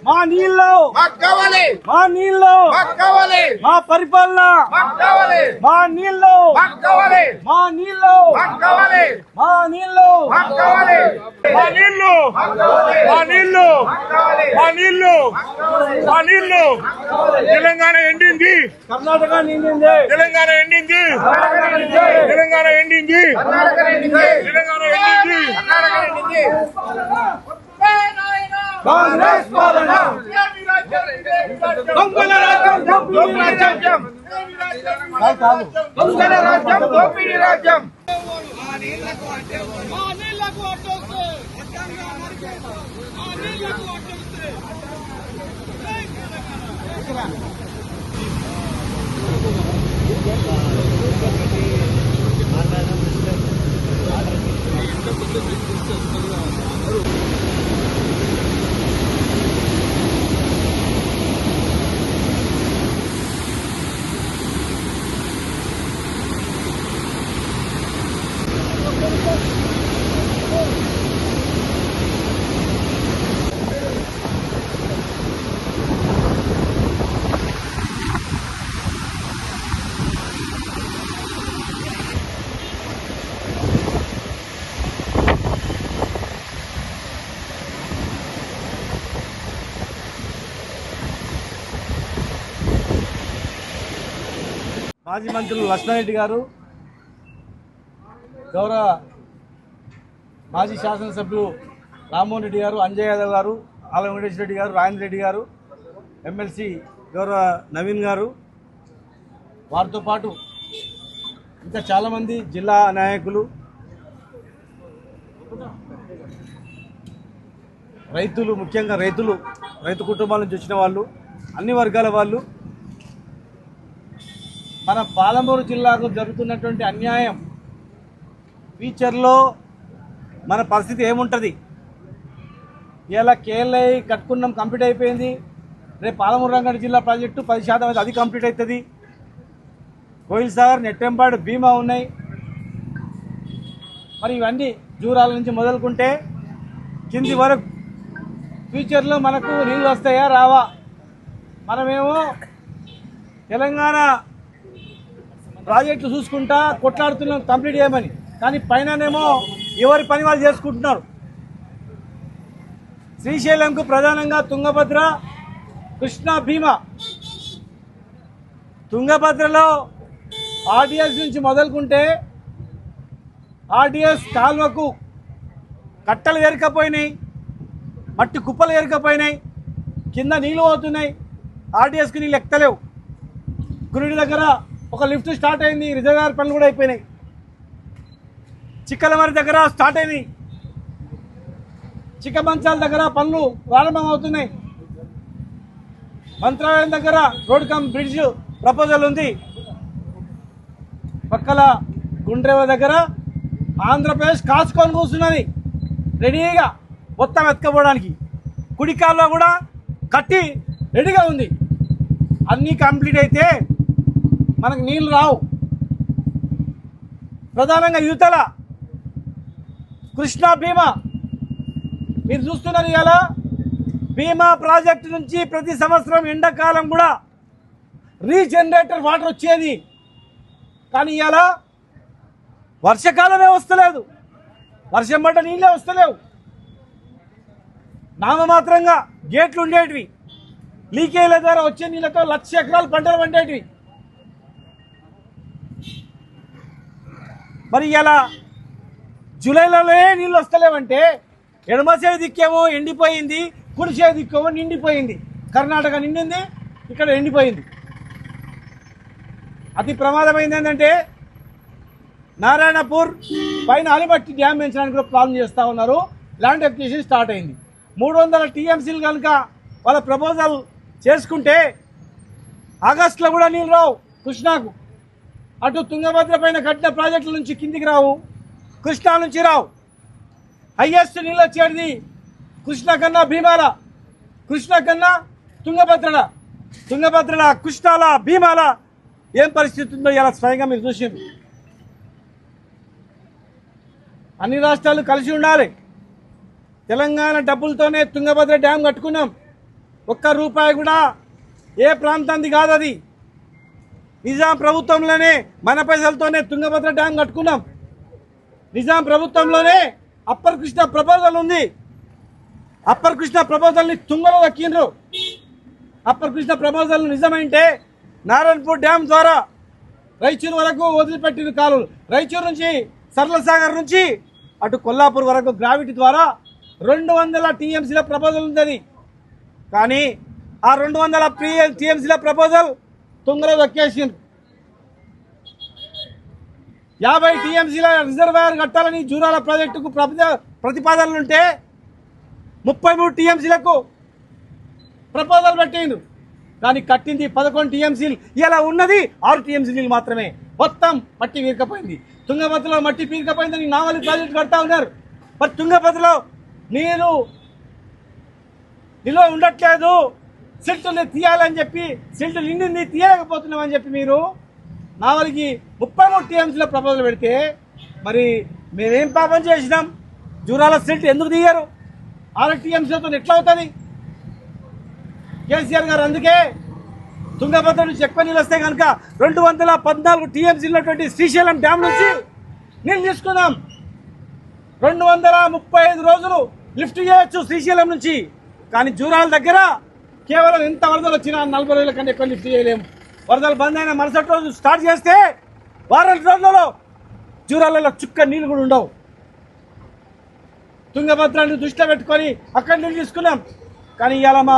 మా నీళ్ళు మా నీళ్ళు మా పరిపాలన మా నీళ్ళు మా నీళ్ళు మా నీళ్ళు మా నీళ్ళు మా నీళ్ళు మా నీళ్ళు మా నీళ్ళు తెలంగాణ ఎండింది, కర్ణాటక నిండింది, తెలంగాణ ఎండింది, తెలంగాణ ఎండింది, తెలంగాణ ఎండింది. కాంగ్రెస్ పాలన దొంగల రాజ్యం, దోపిడీ రాజ్యం, దొంగల రాజ్యం, దోపిడీ రాజ్యం. మాజీ మంత్రులు లక్ష్మారెడ్డి గారు, గౌరవ మాజీ శాసనసభ్యులు రామ్మోహన్ రెడ్డి గారు, అంజయ్ యాదవ్ గారు, ఆల వెంకటేశ్వర రెడ్డి గారు, రాజేంద్ర రెడ్డి గారు, ఎమ్మెల్సీ గౌరవ నవీన్ గారు, వారితో పాటు ఇంకా చాలామంది జిల్లా నాయకులు, రైతులు, ముఖ్యంగా రైతు కుటుంబాల నుంచి వచ్చిన వాళ్ళు, అన్ని వర్గాల వాళ్ళు, మన పాలమూరు జిల్లాకు జరుగుతున్నటువంటి అన్యాయం, ఫ్యూచర్లో మన పరిస్థితి ఏముంటుంది? ఇలా కేఎల్ఐ కట్టుకున్నాం, కంప్లీట్ అయిపోయింది. రేపు పాలమూరు రంగారెడ్డి జిల్లా ప్రాజెక్టు 10% అయితే అది కంప్లీట్ అవుతుంది. కోయిల్ సాగర్, నెట్టెంపాడు, భీమా ఉన్నాయి. మరి ఇవన్నీ జూరాల నుంచి మొదలుకుంటే కింది వరకు ఫ్యూచర్లో మనకు నీళ్ళు వస్తాయా రావా? మనమేమో తెలంగాణ ప్రాజెక్టులు చూసుకుంటా కొట్లాడుతున్నాం కంప్లీట్ చేయమని, కానీ పైననేమో ఎవరి పని వాళ్ళు చేసుకుంటున్నారు. శ్రీశైలంకు ప్రధానంగా తుంగభద్ర, కృష్ణా, భీమా. తుంగభద్రలో ఆర్డీఎస్ నుంచి మొదలుకుంటే ఆర్డీఎస్ కాల్వకు కట్టలు ఏరకపోయినాయి, మట్టి కుప్పలు ఏరకపోయినాయి, కింద నీళ్ళు అవుతున్నాయి, ఆర్డీఎస్కి నీళ్ళు ఎక్కలేవు. గురుడి దగ్గర ఒక లిఫ్ట్ స్టార్ట్ అయింది, రిజర్వాయర్ పనులు కూడా అయిపోయినాయి. చిక్కలమరి దగ్గర స్టార్ట్ అయినాయి, చిక్కమంచాల దగ్గర పనులు ప్రారంభం అవుతున్నాయి. మంత్రాలయం దగ్గర రోడ్ కమ్ బ్రిడ్జ్ ప్రపోజల్ ఉంది. పక్కల గుండ్రేవ దగ్గర ఆంధ్రప్రదేశ్ కాచుకొని కూర్చున్నది రెడీగా మొత్తం ఎత్తుకపోవడానికి. కుడికాల్లో కూడా కట్టి రెడీగా ఉంది. అన్నీ కంప్లీట్ అయితే మనకు నీళ్ళు రావు. ప్రధానంగా యువతల కృష్ణా, భీమా మీరు చూస్తున్నారు. ఇలా భీమా ప్రాజెక్టు నుంచి ప్రతి సంవత్సరం ఎండాకాలం కూడా రీజనరేటర్ వాటర్ వచ్చేది, కానీ ఇలా వర్షాకాలమే వస్తలేదు, వర్షం పడ్డ నీళ్ళే వస్తలేవు. నామమాత్రంగా గేట్లు ఉండేటివి, లీకేజ్ల ద్వారా వచ్చే నీళ్ళతో 1,00,000 ఎకరాలు పంటలు పండేటివి. మరి ఇలా జూలైలోనే నీళ్ళు వస్తలేవంటే ఎడమసేవి దిక్కేమో ఎండిపోయింది, కుడిసేవి దిక్కేమో నిండిపోయింది. కర్ణాటక నిండింది, ఇక్కడ ఎండిపోయింది. అతి ప్రమాదమైంది ఏంటంటే నారాయణపూర్ పైన ఆలిమట్టి డ్యామ్ పెంచడానికి కూడా ప్లాన్ చేస్తూ ఉన్నారు. ల్యాండ్ అక్విజిషన్ స్టార్ట్ అయింది. 300 టీఎంసీలు కనుక వాళ్ళ ప్రపోజల్ చేసుకుంటే ఆగస్టులో కూడా నీళ్ళు రావు కృష్ణాకు. అటు తుంగభద్ర పైన కట్టిన ప్రాజెక్టుల నుంచి కిందికి రావు, కృష్ణా నుంచి రావు. హైయెస్ట్ నీళ్ళు వచ్చేది కృష్ణా కన్నా భీమాల, కృష్ణా కన్నా తుంగభద్రల, తుంగభద్రల, కృష్ణాల, భీమాల ఏం పరిస్థితి ఉందో ఇలా స్వయంగా మీరు చూసింది. అన్ని రాష్ట్రాలు కలిసి ఉండాలి. తెలంగాణ డబ్బులతోనే తుంగభద్ర డ్యాం కట్టుకున్నాం. ఒక్క రూపాయి కూడా ఏ ప్రాంతానికి కాదు అది. నిజాం ప్రభుత్వంలోనే మన పైసలతోనే తుంగభద్ర డ్యాం కట్టుకున్నాం. నిజాం ప్రభుత్వంలోనే అప్పర్ కృష్ణ ప్రపోజల్ ఉంది. అప్పర్ కృష్ణ ప్రపోజల్ని తుంగలో దక్కిండ్రు. అప్పర్ కృష్ణ ప్రపోజల్ నిజమైంటే నారాయణపూర్ డ్యాం ద్వారా రాయచూరు వరకు వదిలిపెట్టిన కాలువలు, రాయచూరు నుంచి సరళసాగర్ నుంచి అటు కొల్లాపూర్ వరకు గ్రావిటీ ద్వారా 200 టీఎంసీల ప్రపోజల్ ఉంది. కానీ ఆ 200 టీఎంసీల ప్రపోజల్ తుంగలో దక్కేసింది. 50 టీఎంసీల రిజర్వాయర్ కట్టాలని జూరాల ప్రాజెక్టుకు ప్రతిపాదనలుంటే 33 టీఎంసీలకు ప్రపోజల్ పెట్టిండు. కానీ కట్టింది 11 టీఎంసీలు. ఇలా ఉన్నది 6 టీఎంసీలు మాత్రమే. మొత్తం మట్టి పీరకపోయింది. తుంగభద్రలో మట్టి పీరకపోయిందని నావలి ప్రాజెక్టు కడతా ఉన్నారు. మరి తుంగభద్రలో నీరు నిల్వ ఉండట్లేదు, సిల్టుని తీయాలని చెప్పి సిల్ట్ నిండింది తీయలేకపోతున్నామని చెప్పి మీరు నావలికి 33 టీఎంసీల ప్రపోజల్ పెడితే మరి మేమేం పాపం చేసినాం? జూరాల సిల్ట్ ఎందుకు తీయరు? 6 టీఎంసీలతో ఎట్లా అవుతుంది? కేసీఆర్ గారు అందుకే తుంగభద్ర నుంచి ఎక్కువ నీళ్ళు వస్తే కనుక 214 టీఎంసీలు ఉన్నటువంటి శ్రీశైలం డ్యామ్ నుంచి నీళ్ళు తీసుకుందాం. 235 రోజులు లిఫ్ట్ చేయొచ్చు శ్రీశైలం నుంచి. కానీ జూరాల దగ్గర కేవలం ఎంత వరదలు వచ్చినా 40 రోజుల కన్నా ఎక్కువ లిఫ్ట్ చేయలేము. వరదలు బంద్ అయిన మరుసటి రోజు స్టార్ట్ చేస్తే వారం రోజులలో జూరాలలో చుక్క నీళ్ళు కూడా ఉండవు. తుంగభద్రాన్ని దృష్టిలో పెట్టుకొని అక్కడి నీళ్ళు తీసుకున్నాం. కానీ ఇవాళ మా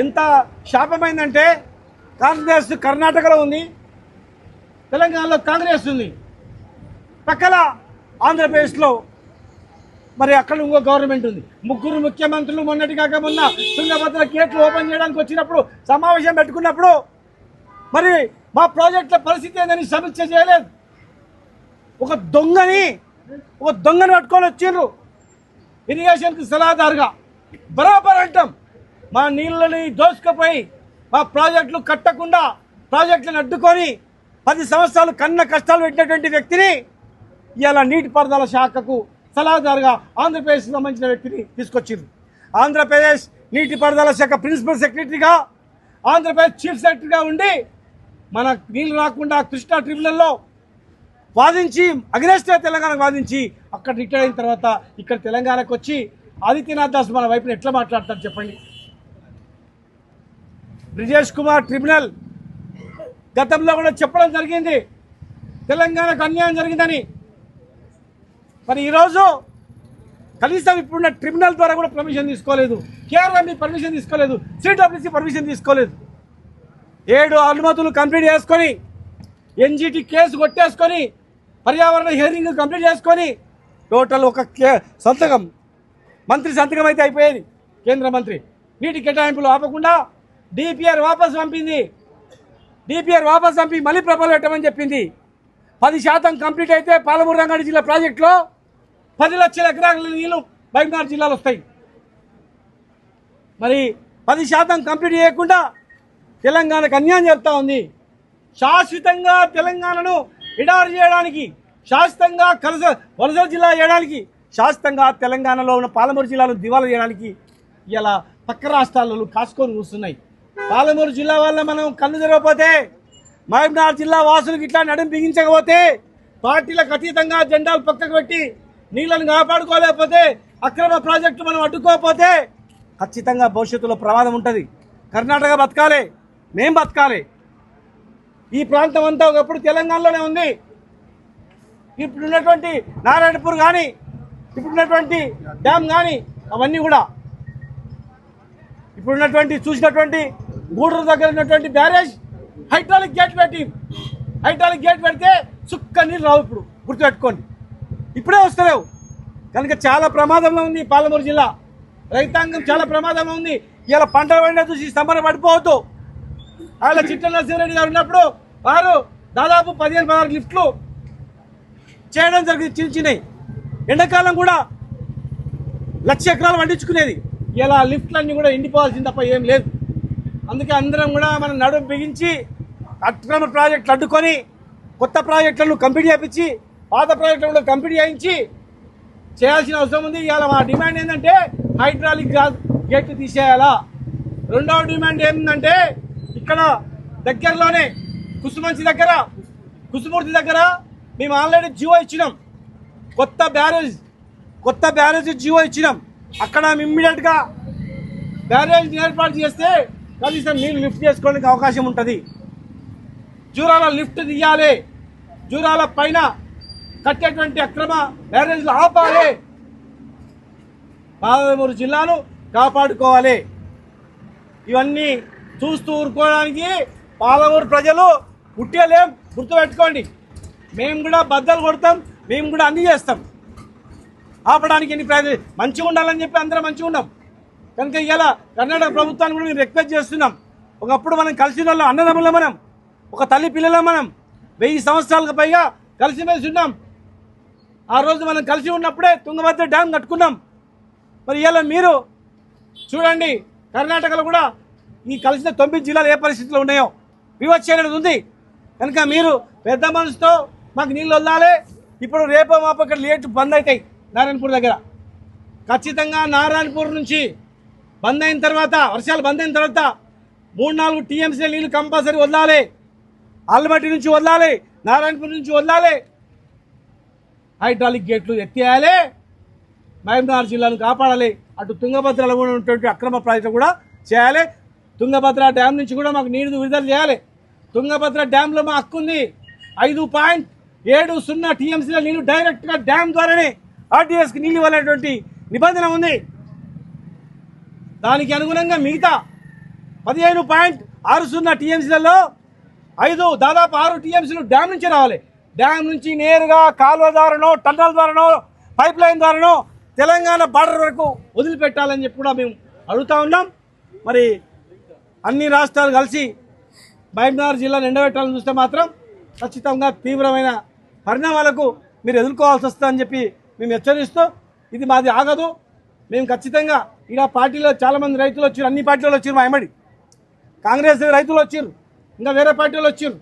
ఎంత శాపమైందంటే కాంగ్రెస్ కర్ణాటకలో ఉంది, తెలంగాణలో కాంగ్రెస్ ఉంది, పక్కల ఆంధ్రప్రదేశ్లో మరి అక్కడ ఇంకో గవర్నమెంట్ ఉంది. ముగ్గురు ముఖ్యమంత్రులు మొన్నటి కాక మొన్న తుంగభద్ర గేట్లు ఓపెన్ చేయడానికి వచ్చినప్పుడు సమావేశం పెట్టుకున్నప్పుడు మరి మా ప్రాజెక్టుల పరిస్థితి ఏందని సమీక్ష చేయలేదు. ఒక దొంగని పట్టుకొని వచ్చిండ్రు ఇరిగేషన్కి సలహాదారుగా. బరాబర్ అంటాం. మా నీళ్ళని దోసుకుపోయి మా ప్రాజెక్టులు కట్టకుండా ప్రాజెక్టులను అడ్డుకొని 10 సంవత్సరాలు కన్న కష్టాలు పెట్టినటువంటి వ్యక్తిని ఇలా నీటిపారుదల శాఖకు సలహాదారుగా ఆంధ్రప్రదేశ్కి సంబంధించిన వ్యక్తిని తీసుకొచ్చింది. ఆంధ్రప్రదేశ్ నీటిపారుదల శాఖ ప్రిన్సిపల్ సెక్రటరీగా, ఆంధ్రప్రదేశ్ చీఫ్ సెక్రటరీగా ఉండి మన నీళ్ళు రాకుండా కృష్ణా ట్రిబ్యునల్లో వాదించి అగ్రెస్ట్గా తెలంగాణకు వాదించి అక్కడ రిటైర్ అయిన తర్వాత ఇక్కడ తెలంగాణకు వచ్చి ఆదిత్యనాథ్ దాస్ మన వైపున ఎట్లా మాట్లాడతారు చెప్పండి? బ్రిజేష్ కుమార్ ట్రిబ్యునల్ గతంలో కూడా చెప్పడం జరిగింది తెలంగాణకు అన్యాయం జరిగిందని. మరి ఈరోజు కనీసం ఇప్పుడున్న ట్రిబ్యునల్ ద్వారా కూడా పర్మిషన్ తీసుకోలేదు, కేఆర్ఎంబీ పర్మిషన్ తీసుకోలేదు, సిడబ్ల్యూసీ పర్మిషన్ తీసుకోలేదు. 7 అనుమతులు కంప్లీట్ చేసుకొని ఎన్జిటి కేసు కొట్టేసుకొని పర్యావరణ హియరింగ్ కంప్లీట్ చేసుకొని టోటల్ ఒక సంతకం మంత్రి సంతకం అయితే అయిపోయేది. కేంద్ర మంత్రి నీటి కేటాయింపులు ఆపకుండా డిపిఆర్ వాపసు పంపింది. డిపిఆర్ వాపసు పంపి మళ్ళీ ప్రపోజల్ పెట్టమని చెప్పింది. 10% కంప్లీట్ అయితే పాలమూరు రంగారెడ్డి జిల్లా ప్రాజెక్టులో 10 లక్షల ఎకరాల నీళ్లు మహబూబ్నగర్ జిల్లాలో వస్తాయి. మరి 10% కంప్లీట్ చేయకుండా తెలంగాణకు అన్యాయం జరుగుతూ ఉంది. శాశ్వతంగా తెలంగాణను ఎడారి చేయడానికి, శాశ్వతంగా వలసల జిల్లా చేయడానికి, శాశ్వతంగా తెలంగాణలో ఉన్న పాలమూరు జిల్లాను దివాలా చేయడానికి ఇలా పక్క రాష్ట్రాలలో కాసుకొని కూస్తున్నాయి. పాలమూరు జిల్లా వల్ల మనం కళ్ళు తెరవకపోతే, మహబూబ్నగర్ జిల్లా వాసులకు ఇట్లా నడుం బిగించకపోతే, పార్టీలకు అతీతంగా జెండాలు పక్కకు పెట్టి నీళ్లను కాపాడుకోలేకపోతే, అక్రమ ప్రాజెక్టు మనం అడ్డుకోకపోతే ఖచ్చితంగా భవిష్యత్తులో ప్రమాదం ఉంటుంది. కర్ణాటక బతకాలి, మేం బతకాలి. ఈ ప్రాంతం అంతా ఒకప్పుడు తెలంగాణలోనే ఉంది. ఇప్పుడున్నటువంటి నారాయణపూర్ కానీ, ఇప్పుడున్నటువంటి డ్యామ్ కానీ అవన్నీ కూడా ఇప్పుడున్నటువంటి చూసినటువంటి గూడూరు దగ్గర ఉన్నటువంటి బ్యారేజ్ హైడ్రాలిక్ గేట్ పెడితే చుక్క నీళ్ళు రావు. ఇప్పుడు గుర్తుపెట్టుకోండి, ఇప్పుడే వస్తలేవు. కనుక చాలా ప్రమాదంలో ఉంది పాలమూరు జిల్లా. రైతాంగం చాలా ప్రమాదంలో ఉంది. ఇలా పంటల పంట చూసి స్తంభన పడిపోవద్దు. ఆయన చిట్ట నరసింహారెడ్డి గారు ఉన్నప్పుడు వారు దాదాపు 15-16 లిఫ్ట్లు చేయడం జరిగింది. చిన్నవి ఎండాకాలం కూడా 1,00,000 ఎకరాలు పండించుకునేది. ఇలా లిఫ్ట్లన్నీ కూడా ఎండిపోవాల్సింది తప్ప ఏం లేదు. అందుకే అందరం కూడా మనం నడుము బిగించి అక్రమ ప్రాజెక్టులు అడ్డుకొని కొత్త ప్రాజెక్టులను కంప్లీట్ చేయించి పాత ప్రాజెక్టులను కూడా కంప్లీట్ చేయించి చేయాల్సిన అవసరం ఉంది. ఇవాళ మా డిమాండ్ ఏంటంటే హైడ్రాలిక్ గేట్లు తీసేయాలా. రెండవ డిమాండ్ ఏంటంటే ఇక్కడ దగ్గరలోనే కుసుమూర్తి దగ్గర మేము ఆల్రెడీ జియో ఇచ్చినాం, కొత్త బ్యారేజ్ జియో ఇచ్చినాం. అక్కడ ఇమ్మీడియట్గా బ్యారేజ్ ఏర్పాటు చేస్తే కనీసం నీళ్ళు లిఫ్ట్ చేసుకోవడానికి అవకాశం ఉంటుంది. జూరాల లిఫ్ట్ తీయాలి, జూరాల పైన కట్టేటువంటి అక్రమ బ్యారేజ్లు ఆపాలి, పాలమూరు జిల్లాను కాపాడుకోవాలి. ఇవన్నీ చూస్తూ ఊరుకోవడానికి పాలమూరు ప్రజలు పుట్టేలేం, గుర్తుపెట్టుకోండి. మేము కూడా బద్దలు కొడతాం, మేము కూడా అన్నీ చేస్తాం. ఆపడానికి ఎన్ని ప్రయత్నం మంచిగా ఉండాలని చెప్పి అందరం మంచిగా ఉన్నాం కనుక ఇవాళ కర్ణాటక ప్రభుత్వాన్ని కూడా మేము రిక్వెస్ట్ చేస్తున్నాం. ఒకప్పుడు మనం కలిసిన వాళ్ళం, అన్నదమ్ములం, మనం ఒక తల్లి పిల్లలం, మనం 1000 సంవత్సరాలకు పైగా కలిసిమెలిసి ఉన్నాం. ఆ రోజు మనం కలిసి ఉన్నప్పుడే తుంగభద్ర డ్యామ్ కట్టుకున్నాం. మరి ఇవాళ మీరు చూడండి, కర్ణాటకలో కూడా ఈ కలిసిన 9 జిల్లాలు ఏ పరిస్థితిలో ఉన్నాయో వివక్ష అనేది ఉంది. కనుక మీరు పెద్ద మనసుతో మాకు నీళ్ళు వదలాలి. ఇప్పుడు రేపో మాపో ఇక్కడ లేట్ బంద్ అవుతాయి నారాయణపూర్ దగ్గర. ఖచ్చితంగా నారాయణపూర్ నుంచి బంద్ అయిన తర్వాత, వర్షాలు బంద్ అయిన తర్వాత 3-4 టీఎంసీ నీళ్ళు కంపల్సరీ వదలాలి. ఆల్మట్టి నుంచి వదలాలి, నారాయణపూర్ నుంచి వదలాలి. హైడ్రాలిక్ గేట్లు ఎత్తేయాలి, మహబూబ్నగర్ జిల్లాను కాపాడాలి. అటు తుంగభద్రలో ఉన్నటువంటి అక్రమ ప్రాజెక్టు కూడా చేయాలి. తుంగభద్ర డ్యామ్ నుంచి కూడా మాకు నీరు విడుదల చేయాలి. తుంగభద్ర డ్యాంలో మా హక్కు ఉంది. 5.70 టీఎంసీల నీళ్లు డైరెక్ట్గా డ్యామ్ ద్వారానే ఆర్టీఎస్కి నీళ్ళు ఇవ్వాలనేటువంటి నిబంధన ఉంది. దానికి అనుగుణంగా మిగతా 15.60 టీఎంసీలలో దాదాపు 6 టీఎంసీలు డ్యామ్ నుంచి రావాలి. డ్యామ్ నుంచి నేరుగా కాలువ ద్వారానో, టన్నల్ ద్వారానో, పైప్ లైన్ ద్వారానో తెలంగాణ బార్డర్ వరకు వదిలిపెట్టాలని చెప్పి కూడా మేము అడుగుతా ఉన్నాం. మరి అన్ని రాష్ట్రాలు కలిసి మహబూబ్నగర్ జిల్లాను ఎండబెట్టాలని చూస్తే మాత్రం ఖచ్చితంగా తీవ్రమైన పరిణామాలకు మీరు ఎదుర్కోవాల్సి వస్తుందని చెప్పి మేము హెచ్చరిస్తూ, ఇది మాది ఆగదు. మేము ఖచ్చితంగా ఇలా పార్టీలో చాలామంది రైతులు వచ్చారు, అన్ని పార్టీలు వచ్చారు, మా ఎమ్మడి కాంగ్రెస్ రైతులు వచ్చారు, ఇంకా వేరే పార్టీలు వచ్చారు,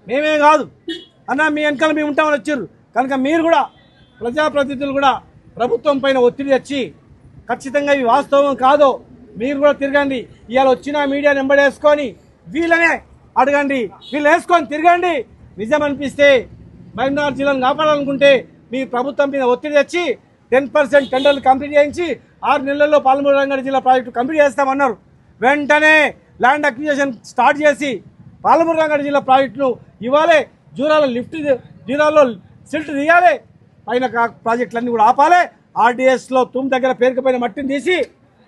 మేమే కాదు అన్న మీ వెనకాల మేము ఉంటామని వచ్చారు. కనుక మీరు కూడా ప్రజాప్రతినిధులు కూడా ప్రభుత్వం పైన ఒత్తిడి తెచ్చి ఖచ్చితంగా ఇవి వాస్తవం కాదో మీరు కూడా తిరగండి. ఇవాళ వచ్చిన మీడియాని వెంబడేసుకొని వీళ్ళనే అడగండి, వీళ్ళు వేసుకొని తిరగండి. నిజం అనిపిస్తే మహబూబ్నగర్ జిల్లాను కాపాడాలనుకుంటే మీ ప్రభుత్వం మీద ఒత్తిడి తెచ్చి 10% టెండర్లు కంప్లీట్ చేయించి 6 నెలల్లో పాలమూరు రంగారెడ్డి జిల్లా ప్రాజెక్టు కంప్లీట్ చేస్తామన్నారు. వెంటనే ల్యాండ్ అక్విజిషన్ స్టార్ట్ చేసి పాలమూరు రంగారెడ్డి జిల్లా ప్రాజెక్టును ఇవ్వాలి. జూరాలో సిల్ట్ తీయాలి, పైన ప్రాజెక్టులన్నీ కూడా ఆపాలి. ఆర్డీఎస్లో దగ్గర పేరుకుపోయిన మట్టిని తీసి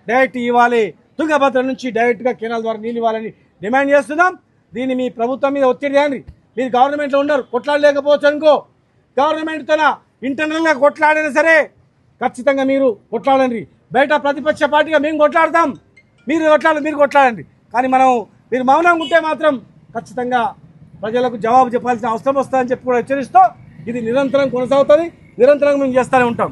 డైరెక్ట్ ఇవ్వాలి. తుంగభద్ర నుంచి డైరెక్ట్గా కెనాల్ ద్వారా నీళ్ళు ఇవ్వాలని డిమాండ్ చేస్తున్నాం. దీన్ని మీ ప్రభుత్వం మీద ఒత్తిడి చేయండి. మీరు గవర్నమెంట్లో ఉన్నారు, కొట్లాడలేకపోవచ్చు అనుకో, గవర్నమెంట్తో ఇంటర్నల్గా కొట్లాడినా సరే ఖచ్చితంగా మీరు కొట్లాడండి. బయట ప్రతిపక్ష పార్టీగా మేము కొట్లాడతాం, మీరు కొట్లాడండి. కానీ మీరు మౌనంగా ఉంటే మాత్రం ఖచ్చితంగా ప్రజలకు జవాబు చెప్పాల్సిన అవసరం వస్తుందని చెప్పి కూడా హెచ్చరిస్తూ ఇది నిరంతరం కొనసాగుతుంది, నిరంతరం మేము చేస్తూనే ఉంటాం.